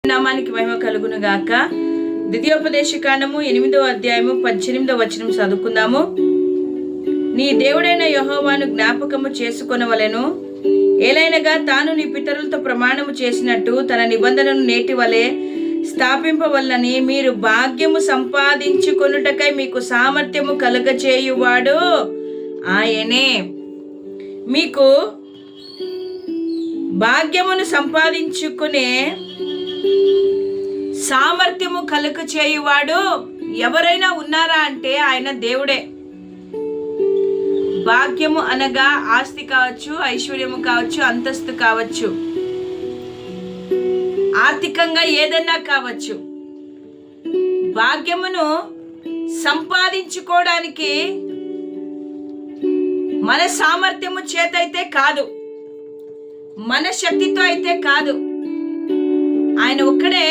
నామానికి మహిమ కలుగును గాక. ద్వితీయోపదేశ కాండము 8వ అధ్యాయము 18వ వచనం చదువుకుందాము. నీ దేవుడైన యెహోవాను జ్ఞాపకము చేసుకొనవలెను. ఏలైనగా తాను నీ పితరులతో ప్రమాణము చేసినట్టు తన నిబంధనను నేటి వలె స్థాపింపవల్లని మీరు భాగ్యము సంపాదించుకొనుటకై మీకు సామర్థ్యము కలుగచేయువాడు ఆయనే. మీకు భాగ్యమును సంపాదించుకునే సామర్థ్యము కలుగ చేయువాడు ఎవరైనా ఉన్నారా అంటే ఆయన దేవుడే. భాగ్యము అనగా ఆస్తి కావచ్చు, ఐశ్వర్యము కావచ్చు, అంతస్తు కావచ్చు, ఆర్థికంగా ఏదైనా కావచ్చు. భాగ్యమును సంపాదించుకోవడానికి మన సామర్థ్యము చేతైతే కాదు, మన శక్తితో అయితే కాదు, ఆయన ఒక్కడే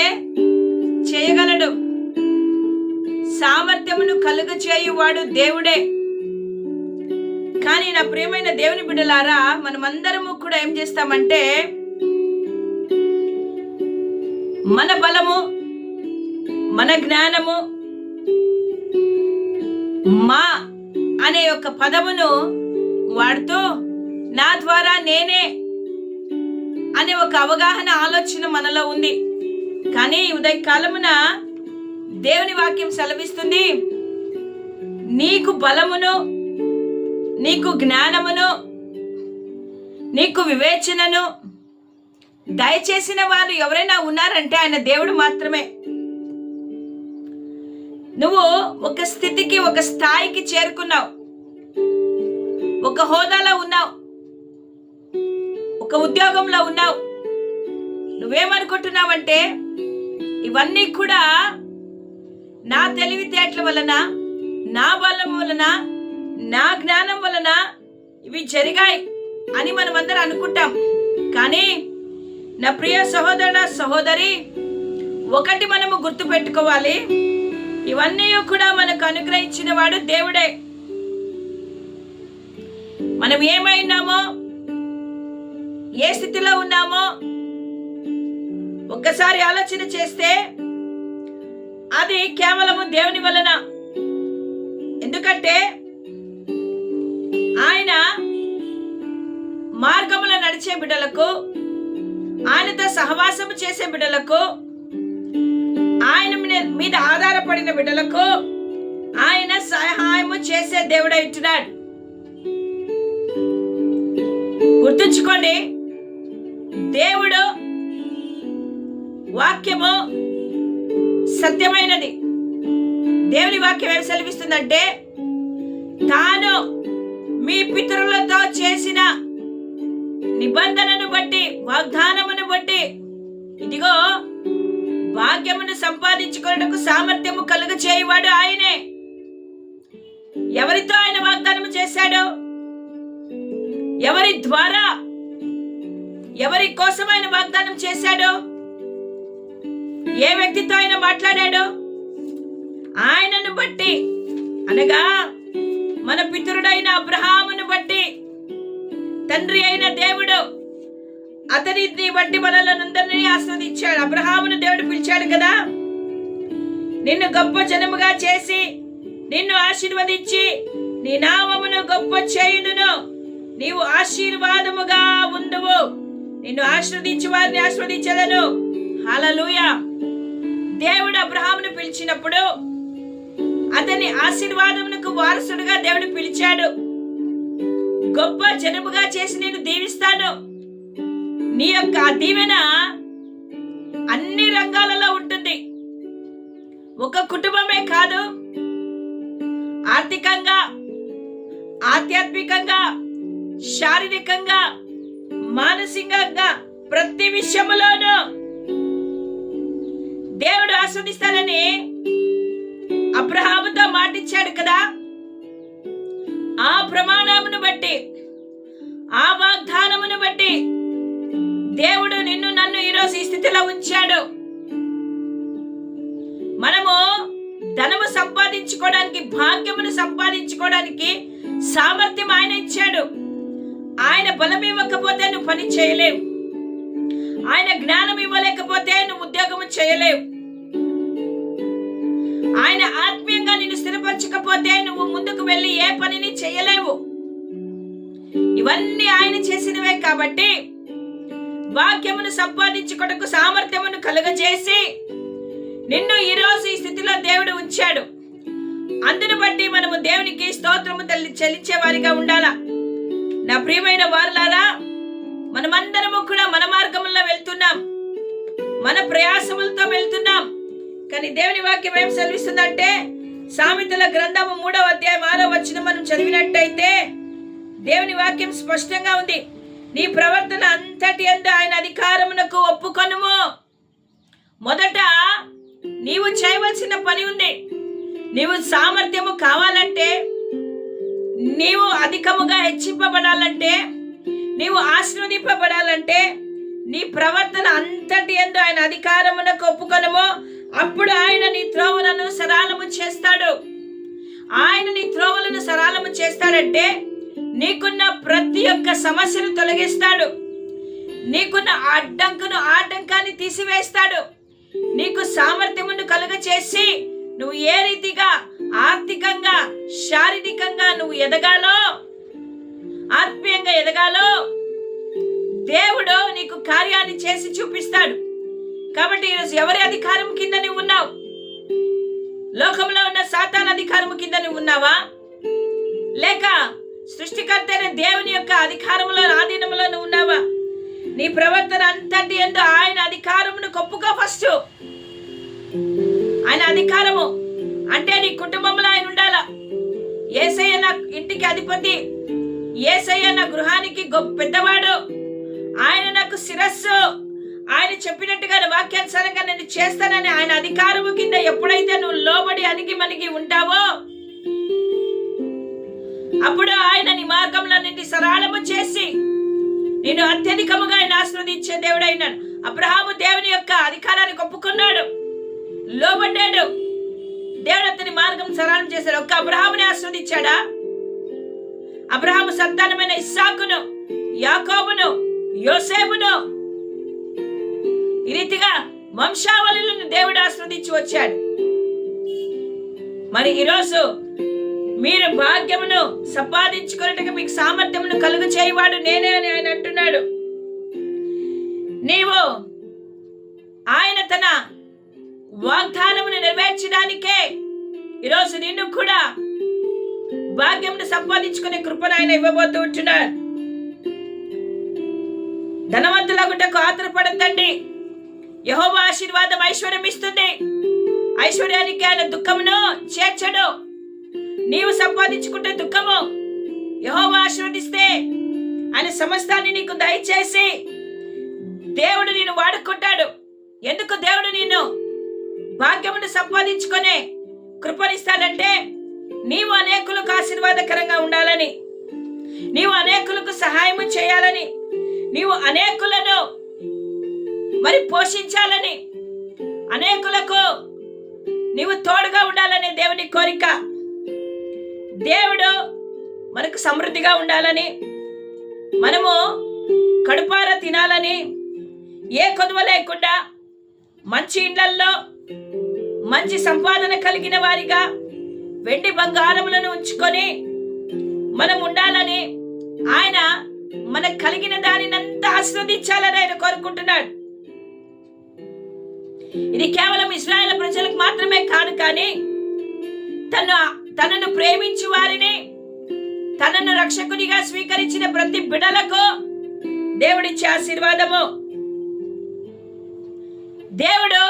చేయగలడు. సామర్థ్యమును కలుగ చేయువాడు దేవుడే. కానీ నా ప్రియమైన దేవుని బిడ్డలారా, మనమందరము కూడా ఏం చేస్తామంటే మన బలము, మన జ్ఞానము, మా అనే ఒక పదమును వాడుతూ నా ద్వారా నేనే అనే ఒక అవగాహన, ఆలోచన మనలో ఉంది. కానీ ఉదయకాలమున దేవుని వాక్యం సెలవిస్తుంది, నీకు బలమును, నీకు జ్ఞానమును, నీకు వివేచనను దయచేసిన వారు ఎవరైనా ఉన్నారంటే ఆయన దేవుడు మాత్రమే. నువ్వు ఒక స్థితికి, ఒక స్థాయికి చేరుకున్నావు, ఒక హోదాలో ఉన్నావు, ఒక ఉద్యోగంలో ఉన్నావు. నువ్వేమనుకుంటున్నావంటే ఇవన్నీ కూడా నా తెలివితేటల వలన, నా బలం వలన, నా జ్ఞానం వలన ఇవి జరిగాయి అని మనమందరం అనుకుంటాం. కానీ నా ప్రియ సహోదరుడ, సహోదరి, ఒకటి మనము గుర్తు పెట్టుకోవాలి, ఇవన్నీ కూడా మనకు అనుగ్రహించిన వాడు దేవుడే. మనం ఏమైనామో, ఏ స్థితిలో ఉన్నామో ఒక్కసారి ఆలోచన చేస్తే అది కేవలము దేవుని వలన. ఎందుకంటే ఆయన మార్గములో నడిచే బిడ్డలకు, ఆయనతో సహవాసము చేసే బిడ్డలకు, ఆయన మీద ఆధారపడిన బిడ్డలకు ఆయన సహాయము చేసే దేవుడై ఉంటున్నాడు. గుర్తుంచుకోండి, దేవుడు వాక్యము సత్యమైనది. దేవుని వాక్యం ఏమి సెలవిస్తుందంటే, తాను మీ పితరులతో చేసిన నిబంధనను బట్టి, వాగ్దానమును బట్టి, ఇదిగో భాగ్యమును సంపాదించుకున్నకు సామర్థ్యము కలుగ చేయువాడు ఆయనే. ఎవరితో ఆయన వాగ్దానము చేశాడు? ఎవరి ద్వారా, ఎవరి కోసం ఆయన వాగ్దానం చేశాడు? ఏ వ్యక్తితో ఆయన మాట్లాడాడు? ఆయనను బట్టి, అనగా మన పితరుడైన అబ్రహామును బట్టి, తండ్రి అయిన దేవుడు అతనిని బట్టి మనలందరినీ ఆస్వాదించాడు. అబ్రహామును దేవుడు పిలిచాడు కదా, నిన్ను గొప్ప జనముగా చేసి నిన్ను ఆశీర్వదించి నీ నామమును గొప్ప చేయుదును, నీవు ఆశీర్వాదముగా ఉండువు, నిన్ను ఆశీర్వదించి వారిని ఆశీర్వదించదను. హల్లెలూయా. దేవుడు అబ్రహామును పిలిచినప్పుడు అతని ఆశీర్వాదమునకు వారసుడుగా దేవుడు పిలిచాడు. గొప్ప జనముగా చేసి నేను దీవిస్తాను. నీ యొక్క దీవెన అన్ని రంగాలలో ఉంటుంది. ఒక కుటుంబమే కాదు, ఆర్థికంగా, ఆధ్యాత్మికంగా, శారీరకంగా, మానసికంగా, ప్రతి విషయములోనూ దేవుడు ఆస్వాదిస్తానని అబ్రహాముతో మాటిచ్చాడు కదా. ఆ ప్రమాణమును బట్టి, ఆ వాగ్దానమును బట్టి దేవుడు నిన్ను, నన్ను ఈరోజు ఈ స్థితిలో ఉంచాడు. మనము ధనము సంపాదించుకోవడానికి, భాగ్యమును సంపాదించుకోవడానికి సామర్థ్యం ఆయన ఇచ్చాడు. ఆయన బలం ఇవ్వకపోతే నువ్వు పని చేయలేవు. ఆయన జ్ఞానం ఇవ్వలేకపోతే నువ్వు ఉద్యోగము చేయలేవు. ఆయన ఆత్మీయంగా నిన్ను స్థిరపరచకపోతే నువ్వు ముందుకు వెళ్ళి ఏ పనిని చేయలేవు. ఇవన్నీ ఆయన చేసినవే కాబట్టి వాక్యమును సంపాదించుకొనుటకు సామర్థ్యమును కలుగజేసి నిన్ను ఈరోజు ఈ స్థితిలో దేవుడు ఉంచాడు. అందును బట్టి మనము దేవునికి స్తోత్రము చెల్లించే వారిగా ఉండాలా. నా ప్రియమైన వారులారా, మనమందరము కూడా మన మార్గంలో వెళ్తున్నాం, మన ప్రయాసములతో వెళ్తున్నాం. కానీ దేవుని వాక్యం ఏం సెలవిస్తుందంటే, సామెతల గ్రంథము 3వ అధ్యాయం 6వ వచనం మనం చదివినట్టయితే దేవుని వాక్యం స్పష్టంగా ఉంది. నీ ప్రవర్తన అంతటి యందు ఆయన అధికారమునకు ఒప్పుకొనుము. మొదట నీవు చేయవలసిన పని ఉంది. నీవు సామర్థ్యము కావాలంటే, నీవు అధికముగా హెచ్చింపబడాలంటే, నీవు ఆశీర్వదింపబడాలంటే నీ ప్రవర్తన అంతటి యందు ఆయన అధికారమునకు ఒప్పుకొనుము. అప్పుడు ఆయన నీ త్రోవలను సరళము చేస్తాడు. ఆయన నీ త్రోవలను సరళము చేస్తాడంటే నీకున్న ప్రతి ఒక్క సమస్యను తొలగిస్తాడు. నీకున్న ఆటంకాన్ని తీసివేస్తాడు. నీకు సామర్థ్యమును కలుగచేసి నువ్వు ఏ రీతిగా ఆర్థికంగా, శారీరకంగా నువ్వు ఎదగాలో, ఆత్మీయంగా ఎదగాలో దేవుడు నీకు కార్యాన్ని చేసి చూపిస్తాడు. కాబట్టి ఈరోజు ఎవరి అధికారం కింద నువ్వు ఉన్నావు? లోకంలో ఉన్న సాతాను అధికారం కింద నువ్వు ఉన్నావా? లేక సృష్టికర్త అయిన దేవుని యొక్క అధికారంలో, ఆధీనంలో నువ్వు ఉన్నావా? నీ ప్రవర్తన అంతటి యందు ఆయన అధికారమును ఒప్పుకో. ఫస్ట్ ఆయన అధికారము అంటే నీ కుటుంబంలో ఆయన ఉండాలా. యేసయ్య నా ఇంటికి అధిపతి, యేసయ్య నా గృహానికి పెద్దవాడు, ఆయన నాకు శిరస్సు, ఆయన చెప్పినట్టుగా వాక్యానుసారంగా నేను చేస్తానని ఆయన అధికారము కింద ఎప్పుడైతే నువ్వు లోబడి అణిగి మణిగి ఉంటావో అప్పుడు ఆయన నీ మార్గంలో నిన్ను సరళము చేసి నేను అత్యధికముగా ఆయన ఆశీర్వదించే దేవుడు అయినాడు. అబ్రహాము దేవుని యొక్క అధికారాన్ని ఒప్పుకున్నాడు, లోబడ్డాడు. దేవుడు అతని మార్గం సరళం చేశాడు. ఒక్క అబ్రహాముని ఆశీర్వదించాడా? అబ్రహాము సంతానమైన ఇస్సాకును, యాకోబును, యోసేపును ఈ రీతిగా వంశావళులను దేవుడు ఆశీర్వదించి వచ్చాడు. మరి ఈరోజు మీరు భాగ్యమును సంపాదించుకున్నట్టుగా మీకు సామర్థ్యమును కలుగు చేయవాడు నేనే అని ఆయన అంటున్నాడు. నీవు ఆయన తన వాగ్దానమును నెరవేర్చడానికే ఈరోజు నిన్ను కూడా భాగ్యమును సంపాదించుకునే కృపను ఆయన ఇవ్వబోతూ ఉంటున్నాడు. ధనవంతులగుటకు ఆతురపడద్దండి. యెహోవా ఆశీర్వాదం ఐశ్వర్యం ఇస్తుంది. ఐశ్వర్యానికి ఆయన దుఃఖమును చేర్చడు. నీవు సంపాదించుకుంటే దుఃఖము, యెహోవా ఆశీర్వదిస్తే ఆయన సమస్తాన్ని నీకు దయచేసి దేవుడు నిన్ను వాడుకుంటాడు. ఎందుకు దేవుడు నిన్ను భాగ్యమును సంపాదించుకునే కృపనిస్తాడంటే నీవు అనేకులకు ఆశీర్వాదకరంగా ఉండాలని, నీవు అనేకులకు సహాయము చేయాలని, నీవు అనేకులను మరి పోషించాలని, అనేకులకు నీవు తోడుగా ఉండాలని దేవుని కోరిక. దేవుడు మనకు సమృద్ధిగా ఉండాలని, మనము కడుపార తినాలని, ఏ కొదువ లేకుండా మంచి ఇళ్లల్లో మంచి సంపాదన కలిగిన వారిగా వెండి బంగారములను ఉంచుకొని మనం ఉండాలని, ఆయన మనకు కలిగిన దానినంతా ఆశీర్వదించాలని ఆయన కోరుకుంటున్నాడు. ఇది కేవలం ఇశ్రాయేలు ప్రజలకు మాత్రమే కాదు, కానీ తనను ప్రేమించి వారిని, తనను రక్షకునిగా స్వీకరించిన ప్రతి బిడ్డలకు దేవుడిచ్చే ఆశీర్వాదము. దేవుడు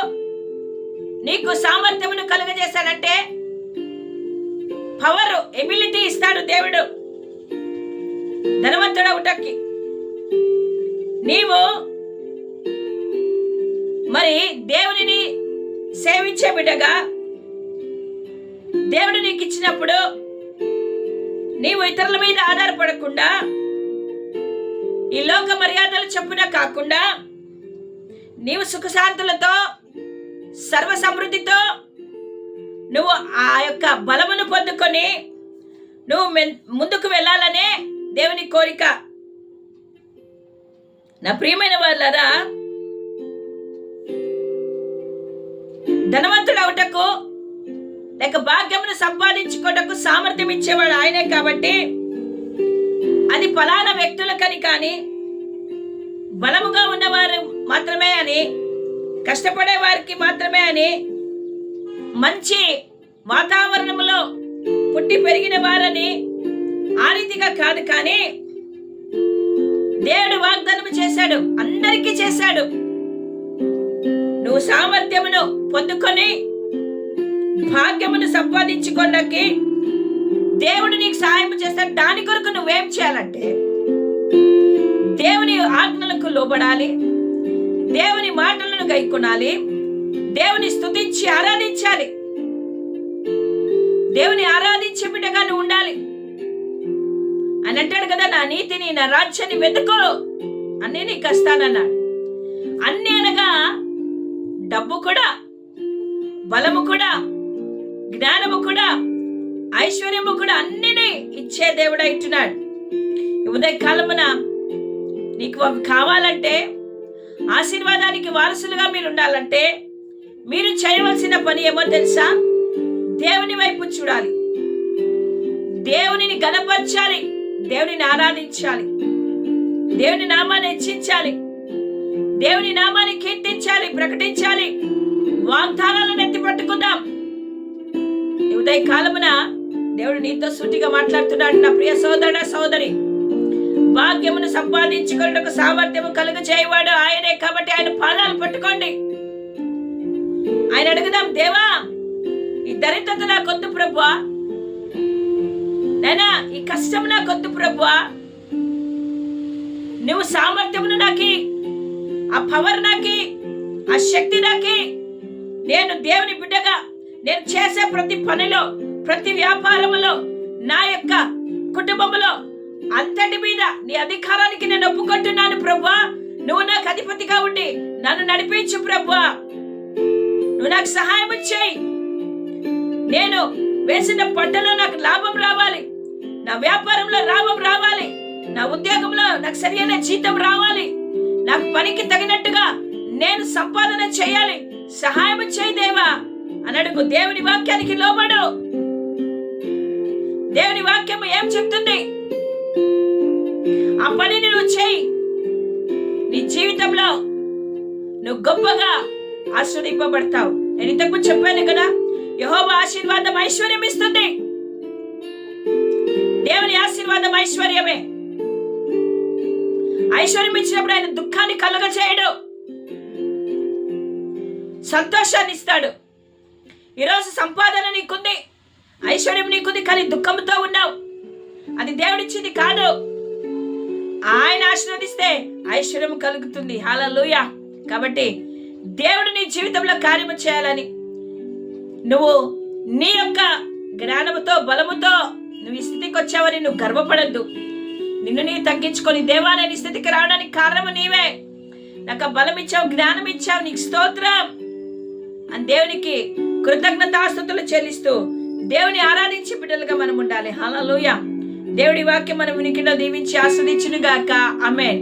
నీకు సామర్థ్యమును కలుగజేశాడంటే పవర్, ఎబిలిటీ ఇస్తాడు దేవుడు ధనవంతుడవుటకి. నీవు మరి దేవునిని సేవించే బిడ్డగా దేవుడు నీకు ఇచ్చినప్పుడు నీవు ఇతరుల మీద ఆధారపడకుండా, ఈ లోక మర్యాదలు చొప్పున కాకుండా, నీవు సుఖశాంతులతో, సర్వ సమృద్ధితో నువ్వు ఆ యొక్క బలమును పొందుకొని నువ్వు ముందుకు వెళ్ళాలనే దేవుని కోరిక. నా ప్రియమైన వాళ్ళరా, ధనవంతుడు అవుటకు లేక భాగ్యమును సంపాదించుకోటకు సామర్థ్యం ఇచ్చేవాడు ఆయనే. కాబట్టి అది ఫలానా వ్యక్తులకని కానీ, బలముగా ఉన్నవారు మాత్రమే అని, కష్టపడే వారికి మాత్రమే అని, మంచి వాతావరణంలో పుట్టి పెరిగిన వారని ఆ రీతిగా కాదు. కానీ దేవుడు వాగ్దానం చేశాడు, అందరికీ చేశాడు. నువ్వు సామర్థ్యమును పొందుకొని భాగ్యమును సంపాదించుకోవడానికి దేవుడు నీకు సహాయం చేస్తాడు. దాని కొరకు నువ్వేం చేయాలంటే దేవుని ఆజ్ఞలకు లోబడాలి, దేవుని మాటలను గైకొనాలి, దేవుని స్తుతించి ఆరాధించాలి. దేవుని ఆరాధించే బిడ్డగా నువ్వు ఉండాలి అని అంటాడు కదా. నా నీతిని, నా రాజ్యాన్ని వెతుకో, అన్నీ నీకు వస్తానన్నాడు. అన్ని అనగా డబ్బు కూడా, బలము కూడా, జ్ఞానము కూడా, ఐశ్వర్యము కూడా అన్నిని ఇచ్చే దేవుడు అంటున్నాడు. ఉదయ కాలమున నీకు అవి కావాలంటే, ఆశీర్వాదానికి వారసులుగా మీరు ఉండాలంటే మీరు చేయవలసిన పని ఏమో తెలుసా? దేవుని వైపు చూడాలి, దేవునిని గణపరచాలి, దేవునిని ఆరాధించాలి, దేవుని నామాన్ని హెచ్చించాలి, దేవుని నామాన్ని కీర్తించాలి, ప్రకటించాలి, వాగ్దానాలను ఎత్తి పట్టుకుందాం. ఉదయ కాలమున దేవుడు నీతో సూటిగా మాట్లాడుతున్నాడు. నా ప్రియ సోదరుడ సోదరి, భాగ్యమును సంపాదించుకున్నకు సామర్థ్యము కలుగ చేయవాడు ఆయనే. కాబట్టి ఆయన పాదాలు పట్టుకోండి, ఆయన అడుగుదాం, దేవా ఈ దరిద్రత నాకొద్దు ప్రభువా, నైనా ఈ కష్టం నాకొద్దు ప్రభువా, నువ్వు సామర్థ్యమును నాకి, ఆ పవర్ నాకి, ఆ శక్తి నాకి. నేను దేవుని బిడ్డగా నేను చేసే ప్రతి పనిలో, ప్రతి వ్యాపారములో, నా యొక్క కుటుంబంలో అంతటి మీద నీ అధికారానికి నేను ఒప్పుకుంటున్నాను ప్రభువా. నువ్వు నాకు అధిపతిగా ఉండి నన్ను నడిపించు ప్రభువా. నువ్వు నాకు సహాయం చేయి. నేను వేసిన పంటలో నాకు లాభం రావాలి, నా వ్యాపారంలో లాభం రావాలి, నా ఉద్యోగంలో నాకు సరైన జీతం రావాలి, నాకు పనికి తగినట్టుగా నేను సంపాదన చేయాలి. సహాయం చేయి దేవా అని అడుగు. దేవుని వాక్యానికి లోబడు. దేవుని వాక్యం ఏం చెప్తుంది ఆ పనిని నువ్వు చేయి. నీ జీవితంలో నువ్వు గొప్పగా ఆశీర్వదింపబడతావు. నేను ఇంతకు చెప్పాను కదా, యెహోవా ఆశీర్వాదం ఐశ్వర్యం ఇస్తుంది. దేవుని ఆశీర్వాదం ఐశ్వర్యమే. ఐశ్వర్యం ఇచ్చినప్పుడు ఆయన దుఃఖాన్ని కలుగ చేయడు, సంతోషాన్ని ఇస్తాడు. ఈరోజు సంపాదన నీకుంది, ఐశ్వర్యం నీకుంది, కానీ దుఃఖంతో ఉన్నావు. అది దేవుడిచ్చింది కాదు. ఆయన ఆశీర్వదిస్తే ఐశ్వర్యం కలుగుతుంది. హల్లెలూయా. కాబట్టి దేవుడు నీ జీవితంలో కార్యము చేయాలని నువ్వు నీ యొక్క జ్ఞానముతో, బలముతో నువ్వు ఈ స్థితికి వచ్చావని నువ్వు గర్వపడద్దు. నిన్ను నీ తగ్గించుకొని, దేవా నేను ఈ స్థితికి రావడానికి కారణము నీవే, నాకు బలం ఇచ్చావు, జ్ఞానం ఇచ్చావు, నీకు స్తోత్రం అని దేవునికి కృతజ్ఞతాస్తుతులు చెల్లిస్తూ దేవుని ఆరాధించే బిడ్డలుగా మనం ఉండాలి. హల్లెలూయా. దేవుడి వాక్యం మనం వినికిలో దీవించి ఆస్వాదించును గాక. ఆమేన్.